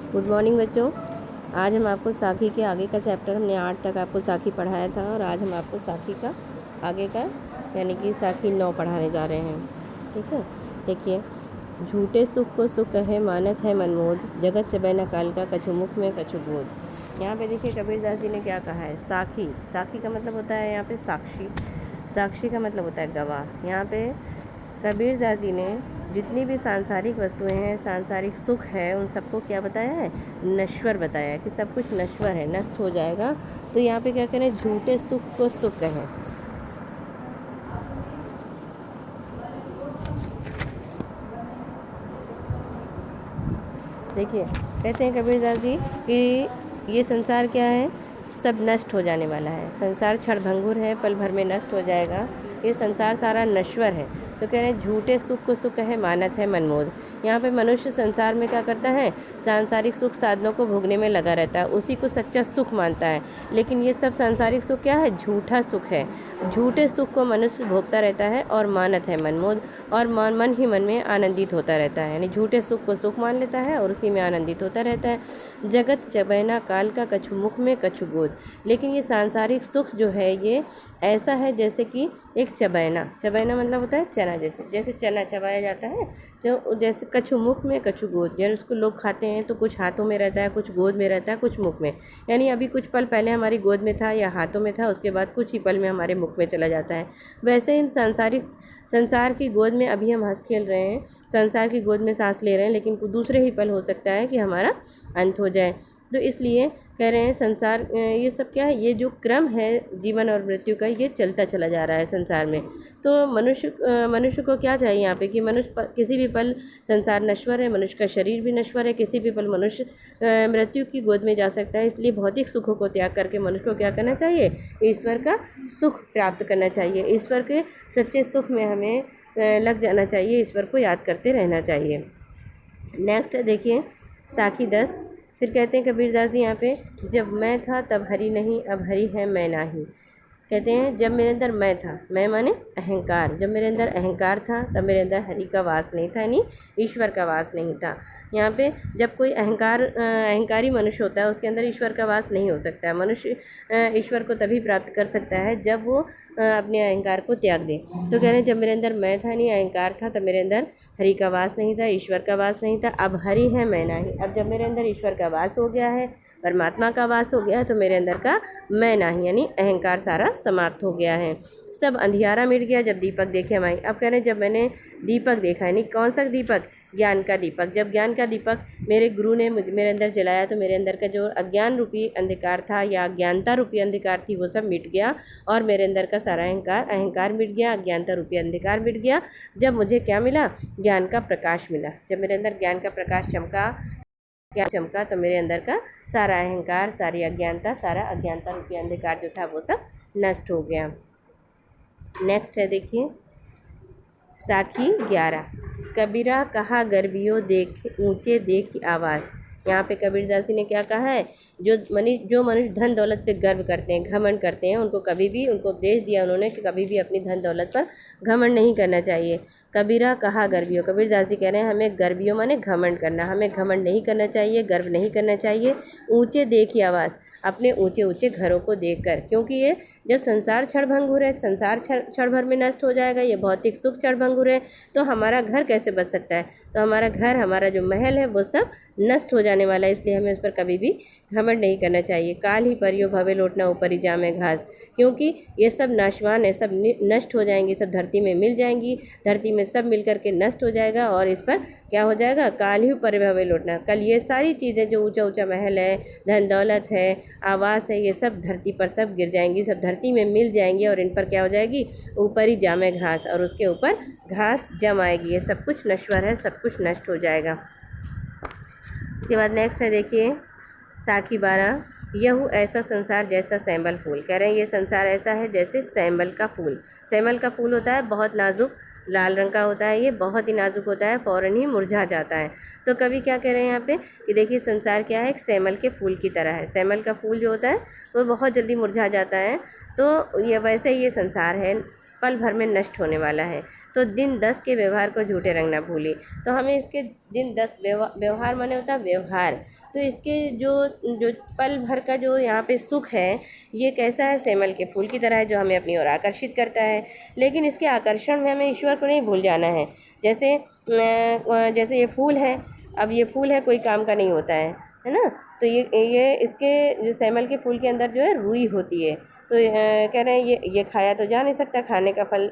Good morning बच्चों। आज हम आपको साखी के आगे का चैप्टर, हमने 8 तक आपको साखी पढ़ाया था और आज हम आपको साखी का आगे का यानी कि साखी 9 पढ़ाने जा रहे हैं। ठीक है, देखिए। झूठे सुख को सुख कहे मानत है मनमोद, जगत चबै न काल का कछु मुख में कछु गोद। यहाँ पे देखिए कबीरदास जी ने क्या कहा है। साखी, साखी का मतलब होता है यहाँ पे साक्षी, साक्षी का मतलब होता है गवाह। यहाँ पे कबीरदास जी ने जितनी भी सांसारिक वस्तुएं हैं, सांसारिक सुख है, उन सबको क्या बताया है, नश्वर बताया है कि सब कुछ नश्वर है, नष्ट हो जाएगा। तो यहाँ पे क्या करें, झूठे सुख को सुख कहें। देखिए कहते हैं कबीरदास जी कि ये संसार क्या है, सब नष्ट हो जाने वाला है। संसार क्षणभंगुर है, पल भर में नष्ट हो जाएगा। ये संसार सारा नश्वर है। तो कह रहे हैं झूठे सुख को सुख है मानत है मनमोद। यहाँ पे मनुष्य संसार में क्या करता है, सांसारिक सुख साधनों को भोगने में लगा रहता है, उसी को सच्चा सुख मानता है। लेकिन ये सब सांसारिक सुख क्या है, झूठा सुख है। झूठे सुख को मनुष्य भोगता रहता है और मानत है मनमोद, और मन ही मन में आनंदित होता रहता है। यानी झूठे सुख को सुख मान लेता है और उसी में आनंदित होता रहता है। जगत चबैना काल का कछु मुख में कछु गोद। लेकिन ये सांसारिक सुख जो है ये ऐसा है जैसे कि एक चबैना, चबैना मतलब होता है चना, जैसे चना चबाया जाता है, जो जैसे कछु मुख में कछु गोद। यानी उसको लोग खाते हैं तो कुछ हाथों में रहता है, कुछ गोद में रहता है, कुछ मुख में। यानी अभी कुछ पल पहले हमारी गोद में था या हाथों में था, उसके बाद कुछ ही पल में हमारे मुख में चला जाता है। वैसे ही हम संसार की गोद में अभी हम हंस खेल रहे हैं, संसार की गोद में सांस ले रहे हैं, लेकिन दूसरे ही पल हो सकता है कि हमारा अंत हो जाए। तो इसलिए कह रहे हैं संसार, ये सब क्या है, ये जो क्रम है जीवन और मृत्यु का, ये चलता चला जा रहा है संसार में। तो मनुष्य को क्या चाहिए यहाँ पे कि मनुष्य किसी भी पल, संसार नश्वर है, मनुष्य का शरीर भी नश्वर है, किसी भी पल मनुष्य मृत्यु की गोद में जा सकता है। इसलिए भौतिक सुखों को त्याग करके मनुष्य को क्या करना चाहिए, ईश्वर का सुख प्राप्त करना चाहिए। ईश्वर के सच्चे सुख में हमें लग जाना चाहिए, ईश्वर को याद करते रहना चाहिए। नेक्स्ट है देखिए साखी 10। फिर कहते हैं कबीरदास जी यहाँ पे, जब मैं था तब हरि नहीं, अब हरि है मैं नाही। कहते हैं जब मेरे अंदर मैं था, मैं माने अहंकार, जब मेरे अंदर अहंकार था तब मेरे अंदर हरि का वास नहीं था, यानी ईश्वर का वास नहीं था। यहाँ पे जब कोई अहंकारी मनुष्य होता है, उसके अंदर ईश्वर का वास नहीं हो सकता है। मनुष्य ईश्वर को तभी प्राप्त कर सकता है जब वो अपने अहंकार को त्याग दे। तो कह रहे हैं जब मेरे अंदर मैं था, नहीं अहंकार था, तब मेरे अंदर हरि का वास नहीं था, ईश्वर का वास नहीं था। अब हरि है मैं नहीं। अब जब मेरे अंदर ईश्वर का वास हो गया है, परमात्मा का वास हो गया है, तो मेरे अंदर का मैं नहीं यानी अहंकार सारा समाप्त हो गया है। सब अंधियारा मिट गया जब दीपक देखे माई। अब कह रहे हैं जब मैंने दीपक देखा, यानी कौन सा दीपक, ज्ञान का दीपक। जब ज्ञान का दीपक मेरे गुरु ने मेरे अंदर जलाया, तो मेरे अंदर का जो अज्ञान रूपी अंधकार था या अज्ञानता रूपी अंधकार थी, वो सब मिट गया और मेरे अंदर का सारा अहंकार मिट गया, अज्ञानता रूपी अंधकार मिट गया। जब मुझे क्या मिला, ज्ञान का प्रकाश मिला। जब मेरे अंदर ज्ञान का प्रकाश चमका तो मेरे अंदर का सारा अहंकार, सारी अज्ञानता, सारा अज्ञानता रूपी अंधकार जो था वो सब नष्ट हो गया। नेक्स्ट है देखिए साखी 11। कबीरा कहा गर्वियों देख ऊंचे देखी आवास। यहाँ पे कबीरदास जी ने क्या कहा है, जो मनुष्य धन दौलत पे गर्व करते हैं, घमंड करते हैं, उनको कभी भी, उनको उपदेश दिया उन्होंने कि कभी भी अपनी धन दौलत पर घमंड नहीं करना चाहिए। कबीरा कहा गर्वियों, कबीरदास जी कह रहे हैं हमें गर्वियों माने घमंड करना, हमें घमंड नहीं करना चाहिए, गर्व नहीं करना चाहिए। ऊंचे देखी आवास, अपने ऊंचे ऊंचे घरों को देखकर, क्योंकि ये जब संसार क्षणभंगुर है, संसार क्षण भर में नष्ट हो जाएगा, ये भौतिक सुख क्षणभंगुर है, तो हमारा घर कैसे बच सकता है। तो हमारा घर, हमारा जो महल है, वो सब नष्ट हो जाने वाला है। इसलिए हमें उस पर कभी भी घमंड नहीं करना चाहिए। काल ही परियो भवे लोटना ऊपरी जामे घास, क्योंकि ये सब नाशवान है, सब नष्ट हो जाएंगी, सब धरती में मिल जाएंगी, धरती में सब मिल करके नष्ट हो जाएगा और इस पर क्या हो जाएगा, काल ही पर भवे लौटना। कल ये सारी चीज़ें जो ऊंचा ऊंचा महल है, धन दौलत है, आवास है, ये सब धरती पर सब गिर जाएंगी, सब धरती में मिल जाएंगी और इन पर क्या हो जाएगी, ऊपर ही जामे घास, और उसके ऊपर घास जम आएगी। ये सब कुछ नश्वर है, सब कुछ नष्ट हो जाएगा। उसके बाद नेक्स्ट है देखिए साखी 12। यहू ऐसा संसार जैसा सैंबल फूल। कह रहे हैं ये संसार ऐसा है जैसे सैंबल का फूल। सैंबल का फूल होता है बहुत नाजुक, लाल रंग का होता है, ये बहुत ही नाजुक होता है, फ़ौरन ही मुरझा जाता है। तो कभी क्या कह रहे हैं यहाँ पे कि देखिए संसार क्या है, एक सैंबल के फूल की तरह है। सैंबल का फूल जो होता है वो बहुत जल्दी मुरझा जाता है, तो ये वैसे ही ये संसार है। पल भर में नष्ट होने वाला है। तो दिन 10 के व्यवहार को झूठे रंग ना भूले। तो हमें इसके दिन 10 व्यवहार माने होता है व्यवहार। तो इसके जो जो पल भर का जो यहाँ पे सुख है, ये कैसा है, सेमल के फूल की तरह है जो हमें अपनी ओर आकर्षित करता है। लेकिन इसके आकर्षण में हमें ईश्वर को नहीं भूल जाना है। जैसे ये फूल है, अब ये फूल है, कोई काम का नहीं होता है ना। तो ये इसके जो सेमल के फूल के अंदर जो है रुई होती है। तो कह रहे हैं ये खाया तो जा नहीं सकता, खाने का फल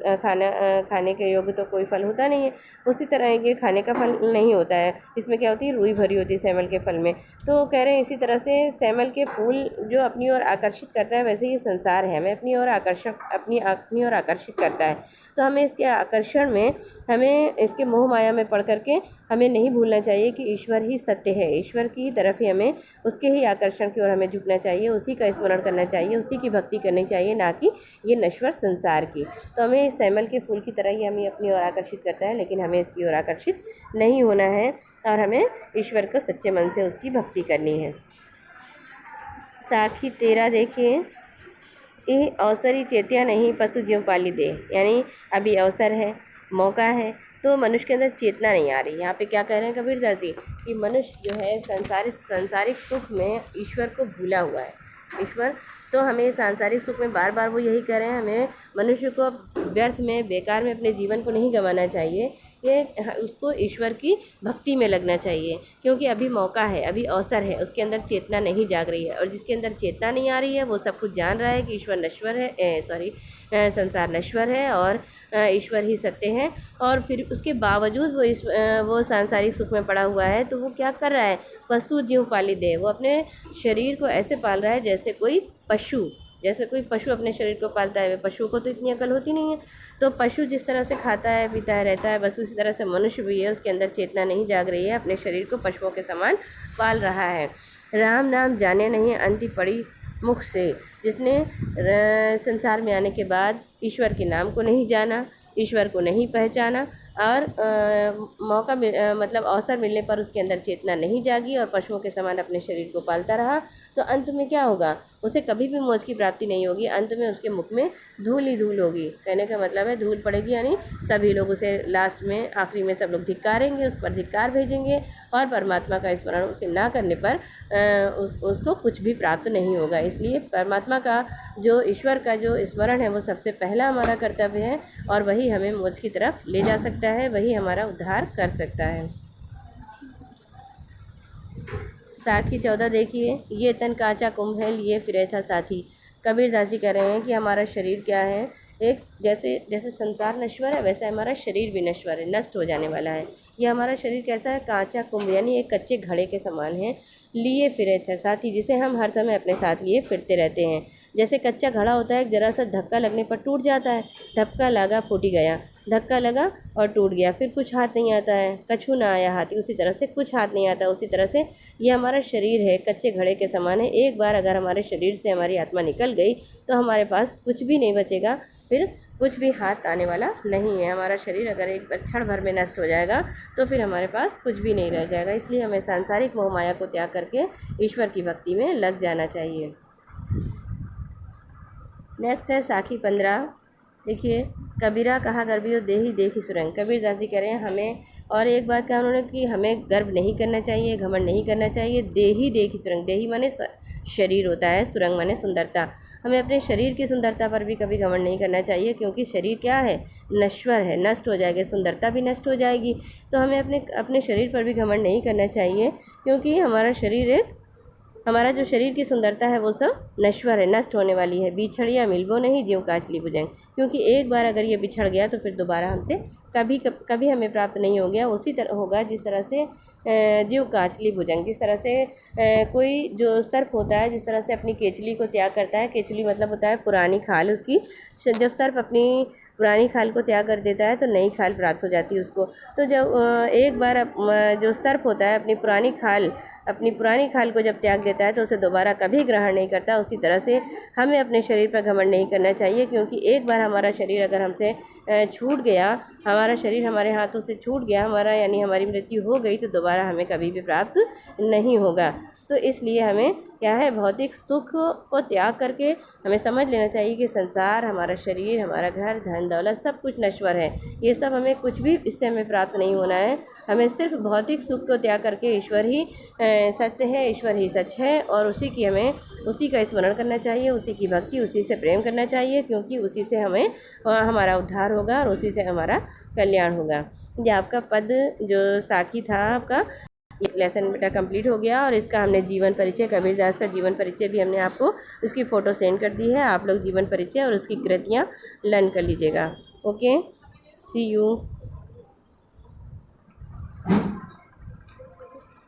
खाने के योग्य तो कोई फल होता नहीं है। उसी तरह ये खाने का फल नहीं होता है, इसमें क्या होती है, रुई भरी होती है सेमल के फल में। तो कह रहे हैं इसी तरह से सेमल के फूल जो अपनी ओर आकर्षित करता है, वैसे ये संसार है, हमें अपनी ओर आकर्षित करता है। तो हमें इसके आकर्षण में, हमें इसके मोह माया में पड़ करके हमें नहीं भूलना चाहिए कि ईश्वर ही सत्य है। ईश्वर की तरफ ही हमें, उसके ही आकर्षण की ओर हमें झुकना चाहिए, उसी का स्मरण करना चाहिए, उसी की भक्ति करनी चाहिए, ना कि ये नश्वर संसार की। तो हमें इस सेमल के फूल की तरह ही हमें अपनी ओर आकर्षित करता है, लेकिन हमें इसकी ओर आकर्षित नहीं होना है और हमें ईश्वर को सच्चे मन से उसकी भक्ति करनी है। साखी 13 देखिए, ये अवसरी चेतिया नहीं पशु ज्यों पाली दे। यानी अभी अवसर है, मौका है, तो मनुष्य के अंदर चेतना नहीं आ रही। यहाँ पे क्या कह रहे हैं कबीरदास जी कि मनुष्य जो है सांसारिक सुख में ईश्वर को भूला हुआ है। ईश्वर तो हमें सांसारिक सुख में बार बार वो यही कह रहे हैं, हमें मनुष्य को व्यर्थ में, बेकार में अपने जीवन को नहीं गंवाना चाहिए, ये उसको ईश्वर की भक्ति में लगना चाहिए। क्योंकि अभी मौका है, अभी अवसर है, उसके अंदर चेतना नहीं जाग रही है। और जिसके अंदर चेतना नहीं आ रही है वो सब कुछ जान रहा है कि ईश्वर नश्वर है, संसार नश्वर है और ईश्वर ही सत्य है। और फिर उसके बावजूद वो सांसारिक सुख में पड़ा हुआ है। तो वो क्या कर रहा है, पशु ज्यों पाली दे, वो अपने शरीर को ऐसे पाल रहा है जैसे कोई पशु अपने शरीर को पालता है। पशुओं को तो इतनी अकल होती नहीं है। तो पशु जिस तरह से खाता है, पीता है, रहता है, बस उसी तरह से मनुष्य भी है, उसके अंदर चेतना नहीं जाग रही है, अपने शरीर को पशुओं के समान पाल रहा है। राम नाम जाने नहीं अंति पड़ी मुख से, जिसने संसार में आने के बाद ईश्वर के नाम को नहीं जाना, ईश्वर को नहीं पहचाना और मतलब अवसर मिलने पर उसके अंदर चेतना नहीं जागी और पशुओं के समान अपने शरीर को पालता रहा, तो अंत में क्या होगा, उसे कभी भी मोक्ष की प्राप्ति नहीं होगी। अंत में उसके मुख में धूल ही धूल होगी। कहने का मतलब है धूल पड़ेगी, यानी सभी लोग उसे लास्ट में, आखिरी में सब लोग धिक्कारेंगे, उस पर धिक्कार भेजेंगे और परमात्मा का स्मरण उसे ना करने पर उसको कुछ भी प्राप्त नहीं होगा। इसलिए परमात्मा का जो, ईश्वर का जो स्मरण है वो सबसे पहला हमारा कर्तव्य है और वही हमें मोक्ष की तरफ ले जा सकता है, वही हमारा उद्धार कर सकता है। साखी 14 देखिए, ये तन कांचा कुंभ है लिए फिरे था साथी। कबीरदास जी कह रहे हैं कि हमारा शरीर क्या है, एक जैसे संसार नश्वर है वैसे हमारा शरीर भी नश्वर है, नष्ट हो जाने वाला है। ये हमारा शरीर कैसा है, कांचा कुंभ, यानी एक कच्चे घड़े के समान है। लिए फिरे थे साथी, जिसे हम हर समय अपने साथ लिए फिरते रहते हैं। जैसे कच्चा घड़ा होता है, जरा सा धक्का लगने पर टूट जाता है, धक्का लगा फूटी गया, धक्का लगा और टूट गया, फिर कुछ हाथ नहीं आता है, कछू ना आया हाथी, उसी तरह से कुछ हाथ नहीं आता। उसी तरह से ये हमारा शरीर है, कच्चे घड़े के समान है। एक बार अगर हमारे शरीर से हमारी आत्मा निकल गई तो हमारे पास कुछ भी नहीं बचेगा, फिर कुछ भी हाथ आने वाला नहीं है। हमारा शरीर अगर एक क्षण भर में नष्ट हो जाएगा तो फिर हमारे पास कुछ भी नहीं रह जाएगा। इसलिए हमें सांसारिक मोह माया को त्याग करके ईश्वर की भक्ति में लग जाना चाहिए। नेक्स्ट है साखी 15 देखिए, कबीरा कहा गर्भियो देही देखी सुरंग। कबीरदास जी कह रहे हैं हमें, और एक बात कहा उन्होंने कि हमें गर्व नहीं करना चाहिए, घमंड नहीं करना चाहिए। देही देखी सुरंग, देही माने शरीर होता है, सुरंग माने सुंदरता। हमें अपने शरीर की सुंदरता पर भी कभी घमंड नहीं करना चाहिए, क्योंकि शरीर क्या है, नश्वर है, नष्ट हो जाएगा, सुंदरता भी नष्ट हो जाएगी। तो हमें अपने शरीर पर भी घमंड नहीं करना चाहिए, क्योंकि हमारा जो शरीर की सुंदरता है वो सब नश्वर है, नष्ट होने वाली है। बिछड़िया मिलबो नहीं ज्यों काचली भुजंग, क्योंकि एक बार अगर ये बिछड़ गया तो फिर दोबारा हमसे कभी हमें प्राप्त नहीं हो गया। उसी तरह होगा जिस तरह से ज्यों काचली भुजंग, जिस तरह से कोई जो सर्प होता है, जिस तरह से अपनी केचली को त्याग करता है। केचली मतलब होता है पुरानी खाल उसकी। जब सर्प अपनी पुरानी खाल को त्याग कर देता है तो नई खाल प्राप्त हो जाती है उसको। तो जब एक बार जो सर्प होता है अपनी पुरानी खाल को जब त्याग देता है तो उसे दोबारा कभी ग्रहण नहीं करता। उसी तरह से हमें अपने शरीर पर घमंड नहीं करना चाहिए, क्योंकि एक बार हमारा शरीर अगर हमसे छूट गया, हमारा शरीर हमारे हाथों से छूट गया, यानी हमारी मृत्यु हो गई, तो दोबारा हमें कभी भी प्राप्त नहीं होगा। तो इसलिए हमें क्या है, भौतिक सुख को त्याग करके हमें समझ लेना चाहिए कि संसार, हमारा शरीर, हमारा घर, धन दौलत सब कुछ नश्वर है। ये सब हमें कुछ भी इससे हमें प्राप्त नहीं होना है। हमें सिर्फ भौतिक सुख को त्याग करके ईश्वर ही सत्य है, ईश्वर ही सच है, और उसी का स्मरण करना चाहिए, उसी की भक्ति, उसी से प्रेम करना चाहिए, क्योंकि उसी से हमें हमारा उद्धार होगा और उसी से हमारा कल्याण होगा। ये आपका पद जो साखी था आपका, ये लेसन बेटा कंप्लीट हो गया। और इसका हमने जीवन परिचय, कबीरदास का जीवन परिचय भी हमने आपको उसकी फ़ोटो सेंड कर दी है। आप लोग जीवन परिचय और उसकी कृतियाँ लर्न कर लीजिएगा। Okay, see you.